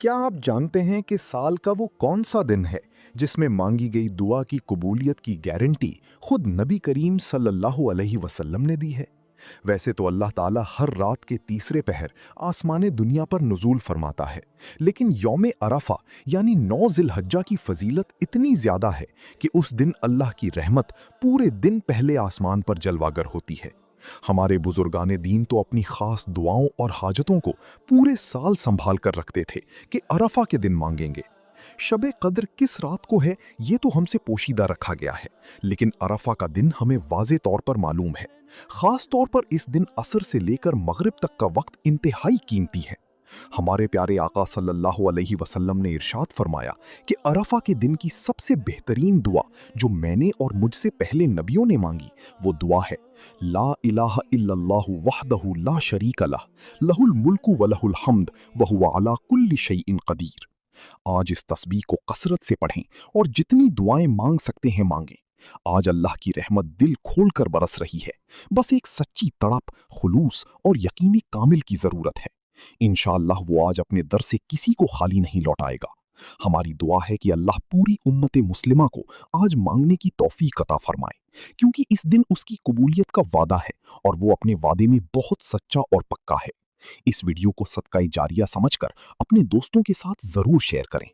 क्या आप जानते हैं कि साल का वो कौन सा दिन है जिसमें मांगी गई दुआ की कबूलियत की गारंटी खुद नबी करीम सल्लल्लाहु अलैहि वसल्लम ने दी है। वैसे तो अल्लाह ताला हर रात के तीसरे पहर आसमाने दुनिया पर नुज़ूल फरमाता है, लेकिन यौम अरफा यानी 9 ज़िलहज्जा की फजीलत इतनी ज़्यादा है कि उस दिन अल्लाह की रहमत पूरे दिन पहले आसमान पर जलवागर होती है। हमारे बुजुर्गाने दीन तो अपनी खास दुआओं और हाजतों को पूरे साल संभाल कर रखते थे कि अरफा के दिन मांगेंगे। शबे कद्र किस रात को है ये तो हमसे पोशीदा रखा गया है, लेकिन अरफा का दिन हमें वाज़े तौर पर मालूम है। खास तौर पर इस दिन असर से लेकर मगरिब तक का वक्त इंतहाई कीमती है। हमारे प्यारे आका सल्लल्लाहु अलैहि वसल्लम ने इरशाद फरमाया कि अरफा के दिन की सबसे बेहतरीन दुआ जो मैंने और मुझसे पहले नबियों ने मांगी वो दुआ है, ला इलाहा इल्लल्लाहु वहदहु ला शरीका लह, लहुल मुल्कु व लहुल हम्द व हुवा अला कुल्लि शैइन कदीर। आज इस तस्बीह को कसरत से पढ़ें और जितनी दुआएं मांग सकते हैं मांगें। आज अल्लाह की रहमत दिल खोलकर बरस रही है। बस एक सच्ची तड़प, खुलूस और यकीनी कामिल की जरूरत है। इंशाअल्लाह वो आज अपने दर से किसी को खाली नहीं लौटाएगा। हमारी दुआ है कि अल्लाह पूरी उम्मत मुस्लिमा को आज मांगने की तौफीक अता फरमाए, क्योंकि इस दिन उसकी कबूलियत का वादा है और वो अपने वादे में बहुत सच्चा और पक्का है। इस वीडियो को सदका जारिया समझकर अपने दोस्तों के साथ जरूर शेयर करें।